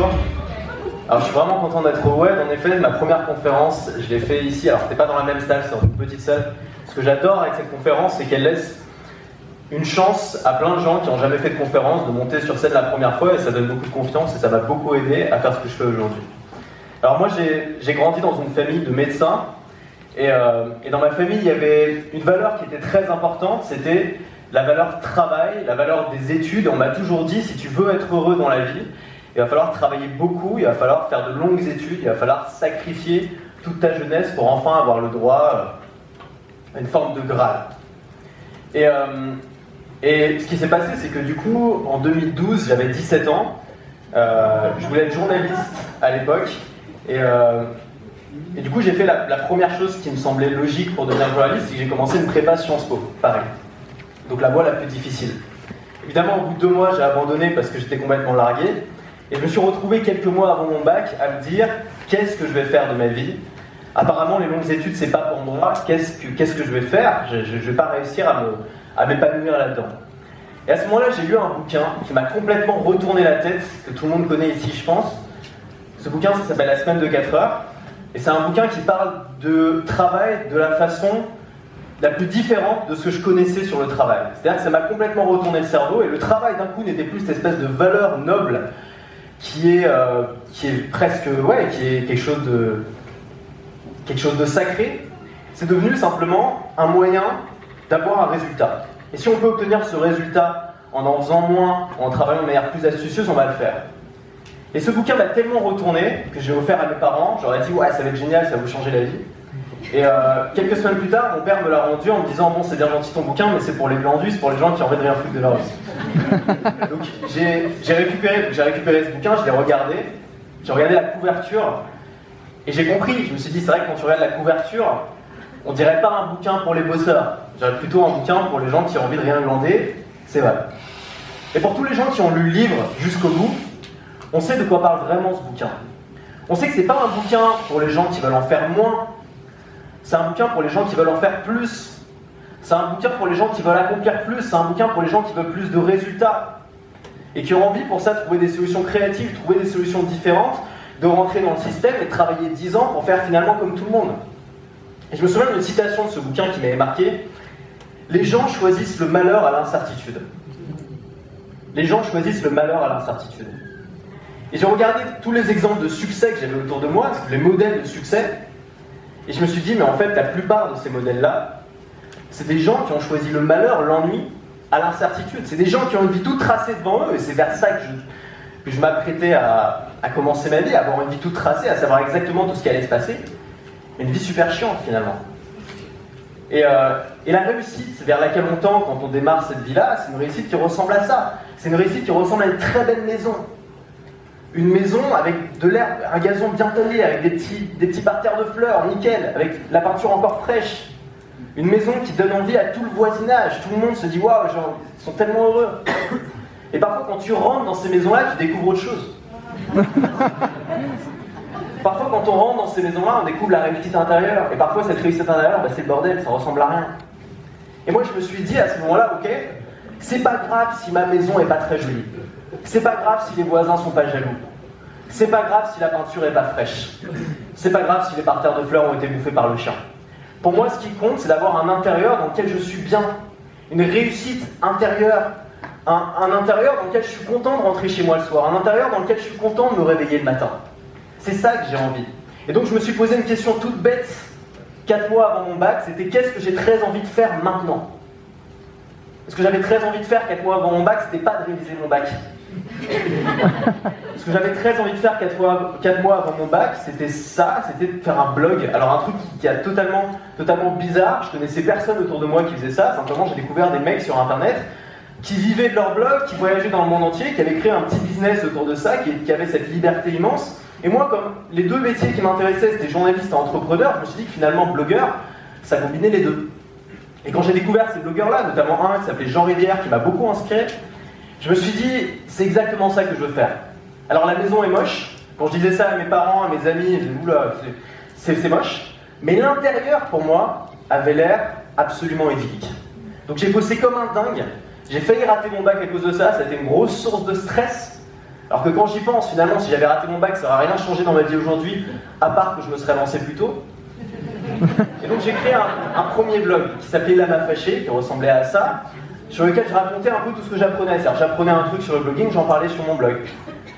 bonjour. Alors je suis vraiment content d'être au WED. En effet, ma première conférence, je l'ai fait ici. Alors c'était pas dans la même salle, c'est dans une petite salle. Ce que j'adore avec cette conférence, c'est qu'elle laisse une chance à plein de gens qui n'ont jamais fait de conférence de monter sur scène la première fois, et ça donne beaucoup de confiance et ça m'a beaucoup aidé à faire ce que je fais aujourd'hui. Alors moi j'ai grandi dans une famille de médecins et dans ma famille il y avait une valeur qui était très importante, c'était la valeur travail, la valeur des études. On m'a toujours dit, si tu veux être heureux dans la vie, il va falloir travailler beaucoup, il va falloir faire de longues études, il va falloir sacrifier toute ta jeunesse pour enfin avoir le droit à une forme de Graal. Et ce qui s'est passé, c'est que du coup, en 2012, j'avais 17 ans, je voulais être journaliste à l'époque, et du coup j'ai fait la première chose qui me semblait logique pour devenir journaliste, c'est que j'ai commencé une prépa Sciences Po, pareil. Donc la voie la plus difficile. Évidemment, au bout de 2 mois, j'ai abandonné parce que j'étais complètement largué. Et je me suis retrouvé quelques mois avant mon bac à me dire qu'est-ce que je vais faire de ma vie. Apparemment, les longues études, c'est pas pour moi. Qu'est-ce que je vais faire? Je vais pas réussir à m'épanouir là-dedans. Et à ce moment-là, j'ai lu un bouquin qui m'a complètement retourné la tête, que tout le monde connaît ici, je pense. Ce bouquin, ça s'appelle La semaine de 4 heures. Et c'est un bouquin qui parle de travail de la façon la plus différente de ce que je connaissais sur le travail. C'est-à-dire que ça m'a complètement retourné le cerveau, et le travail d'un coup n'était plus cette espèce de valeur noble qui est presque, qui est quelque chose de sacré. C'est devenu simplement un moyen d'avoir un résultat. Et si on peut obtenir ce résultat en faisant moins, en travaillant de manière plus astucieuse, on va le faire. Et ce bouquin m'a tellement retourné que j'ai offert à mes parents. J'aurais dit, ouais, ça va être génial, ça va vous changer la vie. Et quelques semaines plus tard, mon père me l'a rendu en me disant, bon, c'est bien gentil ton bouquin, mais c'est pour les glandus, c'est pour les gens qui ont envie de rien foutre de leur vie. Donc j'ai récupéré ce bouquin, je l'ai regardé, j'ai regardé la couverture, et j'ai compris. Je me suis dit, c'est vrai que quand tu regardes la couverture, on dirait pas un bouquin pour les bosseurs, on dirait plutôt un bouquin pour les gens qui ont envie de rien glander. C'est vrai. Et pour tous les gens qui ont lu le livre jusqu'au bout, on sait de quoi parle vraiment ce bouquin. On sait que c'est pas un bouquin pour les gens qui veulent en faire moins, c'est un bouquin pour les gens qui veulent en faire plus. C'est un bouquin pour les gens qui veulent accomplir plus. C'est un bouquin pour les gens qui veulent plus de résultats. Et qui ont envie pour ça de trouver des solutions créatives, trouver des solutions différentes, de rentrer dans le système et de travailler 10 ans pour faire finalement comme tout le monde. Et je me souviens d'une citation de ce bouquin qui m'avait marqué. Les gens choisissent le malheur à l'incertitude. Les gens choisissent le malheur à l'incertitude. Et j'ai regardé tous les exemples de succès que j'avais autour de moi, les modèles de succès, et je me suis dit, mais en fait, la plupart de ces modèles-là, c'est des gens qui ont choisi le malheur, l'ennui, à l'incertitude. C'est des gens qui ont une vie toute tracée devant eux, et c'est vers ça que je m'apprêtais à commencer ma vie, à avoir une vie toute tracée, à savoir exactement tout ce qui allait se passer. Une vie super chiante, finalement. Et la réussite vers laquelle on tend quand on démarre cette vie-là, c'est une réussite qui ressemble à ça. C'est une réussite qui ressemble à une très belle maison. Une maison avec de l'herbe, un gazon bien taillé, avec des petits parterres de fleurs, nickel, avec la peinture encore fraîche. Une maison qui donne envie à tout le voisinage. Tout le monde se dit, waouh, ils sont tellement heureux. Et parfois, quand tu rentres dans ces maisons-là, tu découvres autre chose. Parfois, quand on rentre dans ces maisons-là, on découvre la réussite intérieure. Et parfois, cette réussite intérieure, c'est le bordel, ça ressemble à rien. Et moi, je me suis dit à ce moment-là, ok, c'est pas grave si ma maison est pas très jolie. C'est pas grave si les voisins sont pas jaloux. C'est pas grave si la peinture est pas fraîche. C'est pas grave si les parterres de fleurs ont été bouffés par le chien. Pour moi, ce qui compte, c'est d'avoir un intérieur dans lequel je suis bien. Une réussite intérieure. Un intérieur dans lequel je suis content de rentrer chez moi le soir. Un intérieur dans lequel je suis content de me réveiller le matin. C'est ça que j'ai envie. Et donc je me suis posé une question toute bête 4 mois avant mon bac, c'était qu'est-ce que j'ai très envie de faire maintenant? Ce que j'avais très envie de faire 4 mois avant mon bac, c'était pas de réviser mon bac. Ce que j'avais très envie de faire 4 mois avant mon bac, c'était ça, c'était de faire un blog. Alors un truc qui est totalement bizarre, je connaissais personne autour de moi qui faisait ça, simplement j'ai découvert des mecs sur internet qui vivaient de leur blog, qui voyageaient dans le monde entier, qui avaient créé un petit business autour de ça, qui avaient cette liberté immense. Et moi, comme les 2 métiers qui m'intéressaient, c'était journaliste et entrepreneur, je me suis dit que finalement, blogueur, ça combinait les 2. Et quand j'ai découvert ces blogueurs-là, notamment un qui s'appelait Jean Rivière, qui m'a beaucoup inspiré, je me suis dit, c'est exactement ça que je veux faire. Alors la maison est moche. Quand je disais ça à mes parents, à mes amis, je disais, oula, c'est moche. Mais l'intérieur, pour moi, avait l'air absolument idyllique. Donc j'ai bossé comme un dingue. J'ai failli rater mon bac à cause de ça. Ça a été une grosse source de stress. Alors que quand j'y pense, finalement, si j'avais raté mon bac, ça n'aurait rien changé dans ma vie aujourd'hui, à part que je me serais lancé plus tôt. Et donc j'ai créé un premier blog qui s'appelait Lama Fâché, qui ressemblait à ça, sur lequel je racontais un peu tout ce que j'apprenais. C'est-à-dire j'apprenais un truc sur le blogging, j'en parlais sur mon blog.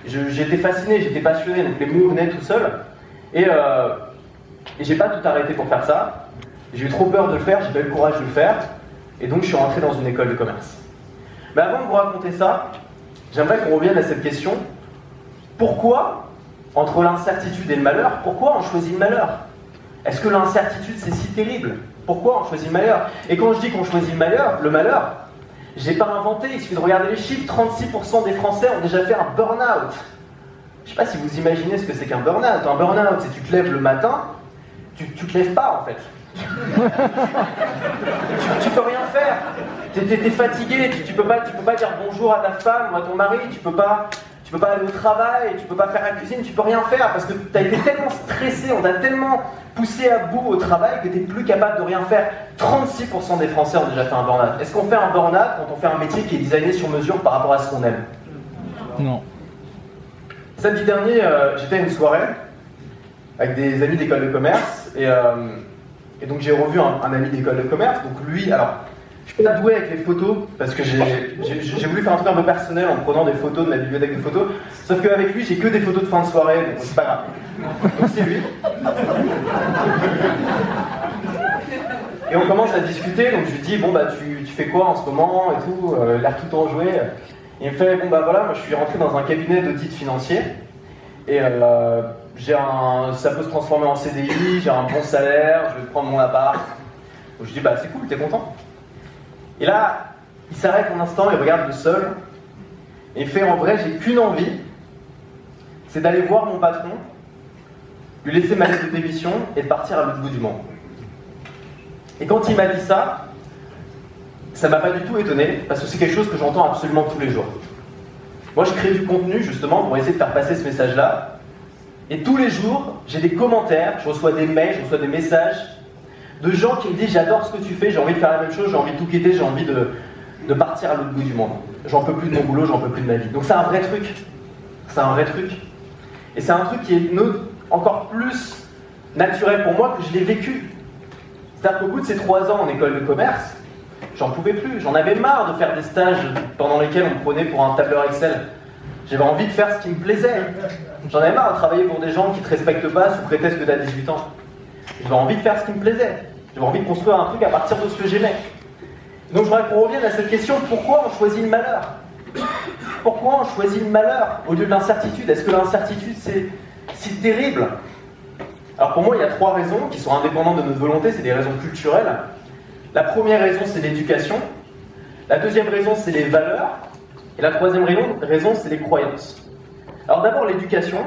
J'étais fasciné, j'étais passionné, donc les mots venaient tout seuls. Et j'ai pas tout arrêté pour faire ça. J'ai eu trop peur de le faire, j'ai pas eu le courage de le faire. Et donc je suis rentré dans une école de commerce. Mais avant de vous raconter ça, j'aimerais qu'on revienne à cette question. Pourquoi, entre l'incertitude et le malheur, pourquoi on choisit le malheur? Est-ce que l'incertitude c'est si terrible? Pourquoi on choisit le malheur? Et quand je dis qu'on choisit le malheur, j'ai pas inventé, il suffit de regarder les chiffres, 36% des Français ont déjà fait un burn-out. Je sais pas si vous imaginez ce que c'est qu'un burn-out. Un burn-out, c'est tu te lèves le matin, tu te lèves pas en fait. tu peux rien faire. T'es fatigué, tu peux pas dire bonjour à ta femme ou à ton mari, tu peux pas aller au travail, tu peux pas faire la cuisine, tu peux rien faire parce que t'as été tellement stressé, on t'a tellement poussé à bout au travail que t'es plus capable de rien faire. 36% des Français ont déjà fait un burn-out. Est-ce qu'on fait un burn-out quand on fait un métier qui est designé sur mesure par rapport à ce qu'on aime? Non. Samedi dernier, j'étais à une soirée avec des amis d'école de commerce et donc j'ai revu un ami d'école de commerce. Donc lui, alors je suis pas doué avec les photos parce que j'ai voulu faire un truc un peu personnel en prenant des photos de ma bibliothèque de photos. Sauf qu'avec lui, j'ai que des photos de fin de soirée, donc c'est pas grave. Donc c'est lui. Et on commence à discuter, donc je lui dis bon bah tu fais quoi en ce moment et tout, l'air tout enjoué. Et il me fait bon bah voilà, moi je suis rentré dans un cabinet d'audit financier et ça peut se transformer en CDI, j'ai un bon salaire, je vais prendre mon appart. Donc je dis bah c'est cool, t'es content? Et là, il s'arrête un instant, il regarde le sol, et il fait en vrai, j'ai qu'une envie, c'est d'aller voir mon patron, lui laisser ma lettre de démission et de partir à l'autre bout du monde. Et quand il m'a dit ça m'a pas du tout étonné, parce que c'est quelque chose que j'entends absolument tous les jours. Moi, je crée du contenu justement pour essayer de faire passer ce message-là, et tous les jours, j'ai des commentaires, je reçois des mails, je reçois des messages, de gens qui me disent j'adore ce que tu fais, j'ai envie de faire la même chose, j'ai envie de tout quitter, j'ai envie de partir à l'autre bout du monde. J'en peux plus de mon boulot, j'en peux plus de ma vie. Donc c'est un vrai truc. C'est un vrai truc. Et c'est un truc qui est encore plus naturel pour moi que je l'ai vécu. C'est-à-dire qu'au bout de ces 3 ans en école de commerce, j'en pouvais plus. J'en avais marre de faire des stages pendant lesquels on me prenait pour un tableur Excel. J'avais envie de faire ce qui me plaisait. J'en avais marre de travailler pour des gens qui ne te respectent pas sous prétexte que tu as 18 ans. J'avais envie de faire ce qui me plaisait. J'avais envie de construire un truc à partir de ce que j'aimais. Donc je voudrais qu'on revienne à cette question, pourquoi on choisit le malheur? Pourquoi on choisit le malheur au lieu de l'incertitude? Est-ce que l'incertitude c'est si terrible? Alors pour moi il y a 3 raisons qui sont indépendantes de notre volonté, c'est des raisons culturelles. La première raison c'est l'éducation. La deuxième raison c'est les valeurs. Et la troisième raison c'est les croyances. Alors d'abord l'éducation.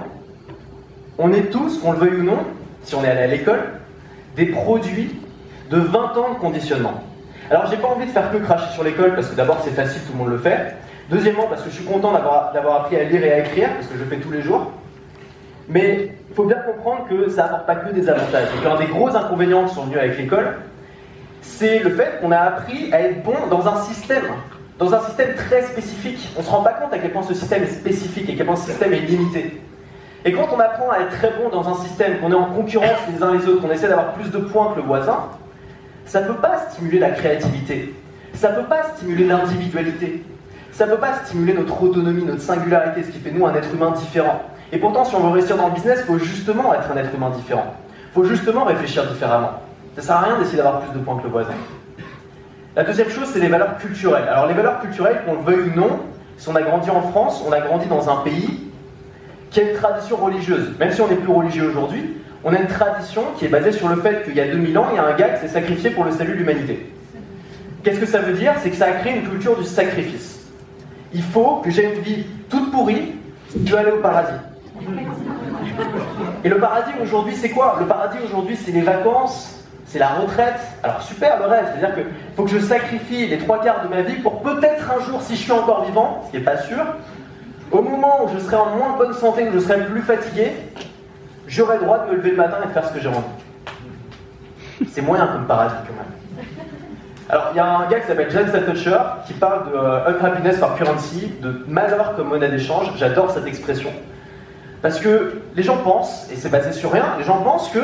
On est tous, qu'on le veuille ou non, si on est allé à l'école, des produits de 20 ans de conditionnement. Alors j'ai pas envie de faire que cracher sur l'école parce que d'abord c'est facile, tout le monde le fait. Deuxièmement parce que je suis content d'avoir appris à lire et à écrire parce que je le fais tous les jours. Mais il faut bien comprendre que ça n'apporte pas que des avantages. Et qu'un des gros inconvénients qui sont venus avec l'école, c'est le fait qu'on a appris à être bon dans un système très spécifique. On ne se rend pas compte à quel point ce système est spécifique et à quel point ce système est limité. Et quand on apprend à être très bon dans un système, qu'on est en concurrence les uns les autres, qu'on essaie d'avoir plus de points que le voisin, ça ne peut pas stimuler la créativité, ça ne peut pas stimuler l'individualité, ça ne peut pas stimuler notre autonomie, notre singularité, ce qui fait de nous un être humain différent. Et pourtant, si on veut réussir dans le business, il faut justement être un être humain différent. Il faut justement réfléchir différemment. Ça ne sert à rien d'essayer d'avoir plus de points que le voisin. La deuxième chose, c'est les valeurs culturelles. Alors les valeurs culturelles, qu'on le veuille ou non, si on a grandi en France, on a grandi dans un pays qui a une tradition religieuse. Même si on n'est plus religieux aujourd'hui, on a une tradition qui est basée sur le fait qu'il y a 2000 ans, il y a un gars qui s'est sacrifié pour le salut de l'humanité. Qu'est-ce que ça veut dire? C'est que ça a créé une culture du sacrifice. Il faut que j'ai une vie toute pourrie, je veux aller au paradis. Et le paradis aujourd'hui, c'est quoi? Le paradis aujourd'hui, c'est les vacances, c'est la retraite. Alors super le rêve, c'est-à-dire qu'il faut que je sacrifie les 3/4 de ma vie pour peut-être un jour, si je suis encore vivant, ce qui n'est pas sûr, au moment où je serai en moins bonne santé, où je serai plus fatigué, j'aurai le droit de me lever le matin et de faire ce que j'ai envie. C'est moyen comme paradis quand même. Alors, il y a un gars qui s'appelle John Saltoucher qui parle de unhappiness par currency, de malheur comme monnaie d'échange. J'adore cette expression. Parce que les gens pensent, et c'est basé sur rien, les gens pensent que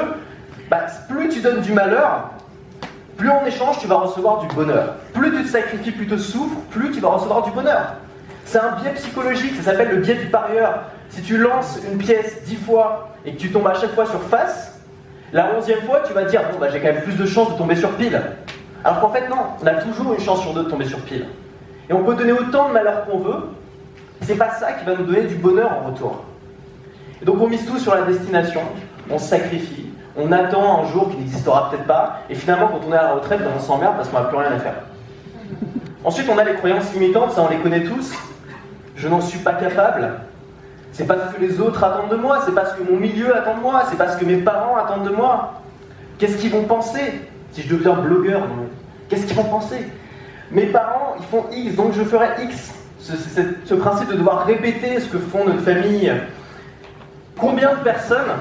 plus tu donnes du malheur, plus en échange tu vas recevoir du bonheur. Plus tu te sacrifies, plus tu souffres, plus tu vas recevoir du bonheur. C'est un biais psychologique, ça s'appelle le biais du parieur. Si tu lances une pièce 10 fois et que tu tombes à chaque fois sur face, la 11e fois tu vas dire bon j'ai quand même plus de chances de tomber sur pile. Alors qu'en fait non, on a toujours une chance sur deux de tomber sur pile. Et on peut donner autant de malheur qu'on veut, c'est pas ça qui va nous donner du bonheur en retour. Et donc on mise tout sur la destination, on se sacrifie, on attend un jour qui n'existera peut-être pas, et finalement quand on est à la retraite, on s'emmerde parce qu'on n'a plus rien à faire. Ensuite on a les croyances limitantes, ça on les connaît tous. Je n'en suis pas capable, c'est pas ce que les autres attendent de moi, c'est pas ce que mon milieu attend de moi, c'est pas ce que mes parents attendent de moi. Qu'est-ce qu'ils vont penser si je deviens blogueur? Qu'est-ce qu'ils vont penser? Mes parents, ils font X, donc je ferai X. Ce principe de devoir répéter ce que font notre famille. Combien de personnes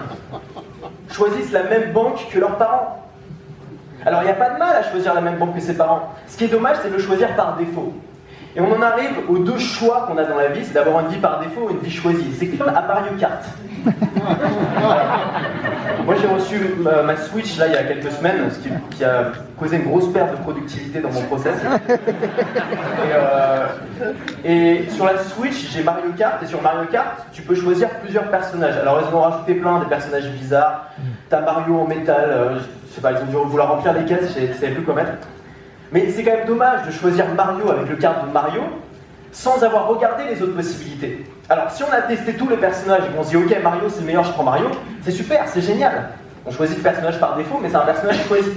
choisissent la même banque que leurs parents? Alors il n'y a pas de mal à choisir la même banque que ses parents. Ce qui est dommage, c'est de le choisir par défaut. Et on en arrive aux deux choix qu'on a dans la vie, c'est d'avoir une vie par défaut ou une vie choisie. C'est comme à Mario Kart. Moi j'ai reçu ma Switch là il y a quelques semaines, ce qui a causé une grosse perte de productivité dans mon process. Et sur la Switch j'ai Mario Kart, et sur Mario Kart tu peux choisir plusieurs personnages. Alors ils en ont rajouté plein, des personnages bizarres. T'as Mario en métal, je sais pas, ils ont dû vouloir remplir les cases, je savais plus quoi mettre. Mais c'est quand même dommage de choisir Mario avec le kart de Mario sans avoir regardé les autres possibilités. Alors si on a testé tous les personnages et qu'on se dit ok Mario c'est le meilleur, je prends Mario, c'est super, c'est génial. On choisit le personnage par défaut, mais c'est un personnage choisi.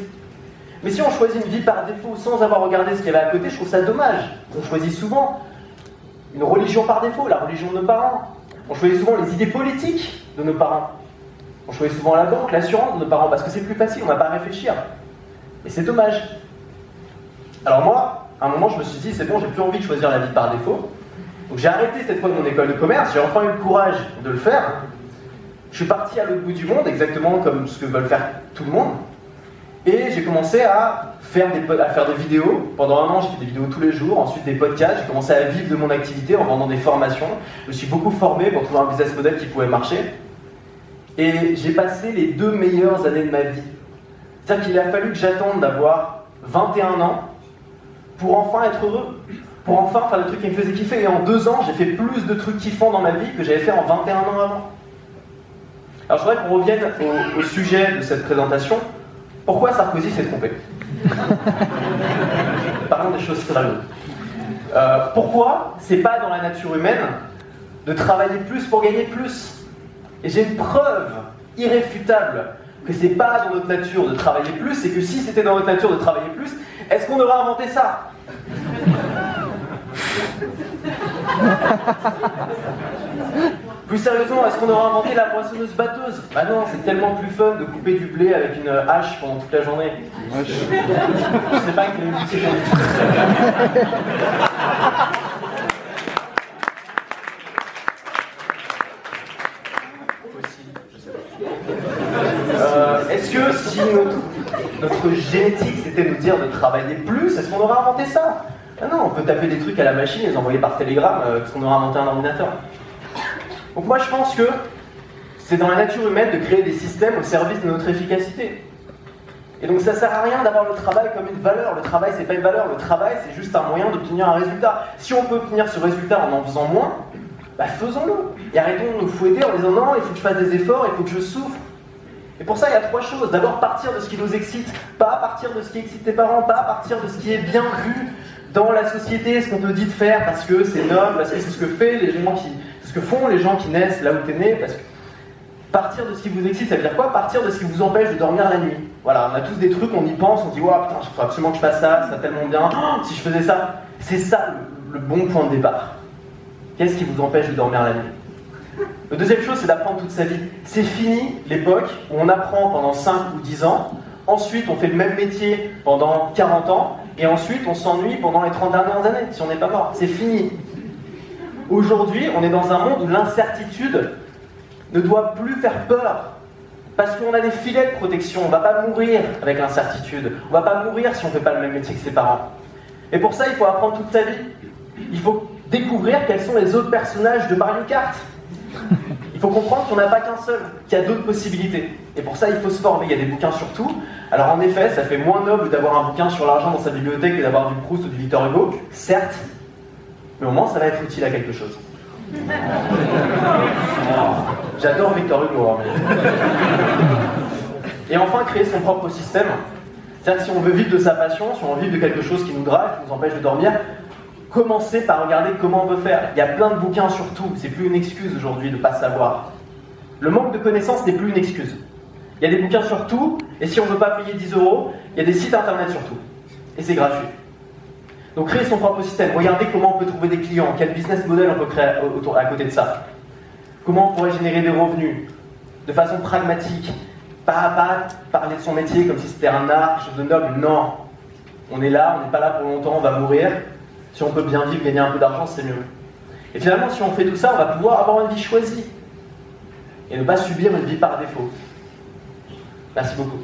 Mais si on choisit une vie par défaut sans avoir regardé ce qu'il y avait à côté, je trouve ça dommage. On choisit souvent une religion par défaut, la religion de nos parents. On choisit souvent les idées politiques de nos parents. On choisit souvent la banque, l'assurance de nos parents, parce que c'est plus facile, on n'a pas à réfléchir. Et c'est dommage. Alors moi, à un moment, je me suis dit, c'est bon, j'ai plus envie de choisir la vie par défaut. Donc j'ai arrêté cette fois mon école de commerce, j'ai enfin eu le courage de le faire. Je suis parti à l'autre bout du monde, exactement comme ce que veulent faire tout le monde. Et j'ai commencé à faire des vidéos. Pendant un an, j'ai fait des vidéos tous les jours, ensuite des podcasts. J'ai commencé à vivre de mon activité en vendant des formations. Je me suis beaucoup formé pour trouver un business model qui pouvait marcher. Et j'ai passé les 2 meilleures années de ma vie. C'est-à-dire qu'il a fallu que j'attende d'avoir 21 ans pour enfin être heureux, pour enfin faire des trucs qui me faisaient kiffer. Et en 2 ans, j'ai fait plus de trucs kiffants dans ma vie que j'avais fait en 21 ans avant. Alors je voudrais qu'on revienne au sujet de cette présentation. Pourquoi Sarkozy s'est trompé? Parlons des choses sérieuses. Pourquoi c'est pas dans la nature humaine de travailler plus pour gagner plus? Et j'ai une preuve irréfutable que c'est pas dans notre nature de travailler plus, et que si c'était dans notre nature de travailler plus, est-ce qu'on aurait inventé ça? Plus sérieusement, est-ce qu'on aurait inventé la moissonneuse batteuse? Bah non, c'est tellement plus fun de couper du blé avec une hache pendant toute la journée. Je sais pas quelle boutique est-ce que si notre génétique c'était de nous dire de travailler plus, est-ce qu'on aurait inventé ça? Ah non, on peut taper des trucs à la machine et les envoyer par télégramme, parce qu'on aurait inventé un ordinateur. Donc moi je pense que c'est dans la nature humaine de créer des systèmes au service de notre efficacité. Et donc ça sert à rien d'avoir le travail comme une valeur. Le travail c'est pas une valeur, le travail c'est juste un moyen d'obtenir un résultat. Si on peut obtenir ce résultat en faisant moins, bah faisons-le. Et arrêtons de nous fouetter en disant non, il faut que je fasse des efforts, il faut que je souffre. Et pour ça, il y a 3 choses. D'abord, partir de ce qui nous excite, pas partir de ce qui excite tes parents, pas partir de ce qui est bien vu dans la société, ce qu'on te dit de faire parce que c'est noble, parce que c'est ce que font les gens qui naissent là où t'es né. Parce que partir de ce qui vous excite, ça veut dire quoi? Partir de ce qui vous empêche de dormir la nuit. Voilà, on a tous des trucs, on y pense, on se dit oh, putain, il faut absolument que je fasse ça, ça va tellement bien. Oh, si je faisais ça, c'est ça le bon point de départ. Qu'est-ce qui vous empêche de dormir la nuit? La deuxième chose, c'est d'apprendre toute sa vie. C'est fini l'époque où on apprend pendant 5 ou 10 ans, ensuite on fait le même métier pendant 40 ans, et ensuite on s'ennuie pendant les 30 dernières années, si on n'est pas mort. C'est fini. Aujourd'hui, on est dans un monde où l'incertitude ne doit plus faire peur. Parce qu'on a des filets de protection, on ne va pas mourir avec l'incertitude, on ne va pas mourir si on ne fait pas le même métier que ses parents. Et pour ça, il faut apprendre toute sa vie. Il faut découvrir quels sont les autres personnages de Mario Kart. Il faut comprendre qu'on n'a pas qu'un seul, qu'il y a d'autres possibilités. Et pour ça, il faut se former. Il y a des bouquins sur tout. Alors en effet, ça fait moins noble d'avoir un bouquin sur l'argent dans sa bibliothèque que d'avoir du Proust ou du Victor Hugo, certes, mais au moins ça va être utile à quelque chose. J'adore Victor Hugo. Hein, mais... Et enfin, créer son propre système. C'est-à-dire que si on veut vivre de sa passion, si on veut vivre de quelque chose qui nous drive, qui nous empêche de dormir, commencez par regarder comment on peut faire. Il y a plein de bouquins sur tout. C'est plus une excuse aujourd'hui de ne pas savoir. Le manque de connaissances n'est plus une excuse. Il y a des bouquins sur tout, et si on ne veut pas payer 10 €, il y a des sites internet sur tout. Et c'est gratuit. Donc créer son propre système, regardez comment on peut trouver des clients, quel business model on peut créer à côté de ça. Comment on pourrait générer des revenus, de façon pragmatique, pas parler de son métier comme si c'était un art, quelque chose de noble, non. On est là, on n'est pas là pour longtemps, on va mourir. Si on peut bien vivre, gagner un peu d'argent, c'est mieux. Et finalement, si on fait tout ça, on va pouvoir avoir une vie choisie. Et ne pas subir une vie par défaut. Merci beaucoup.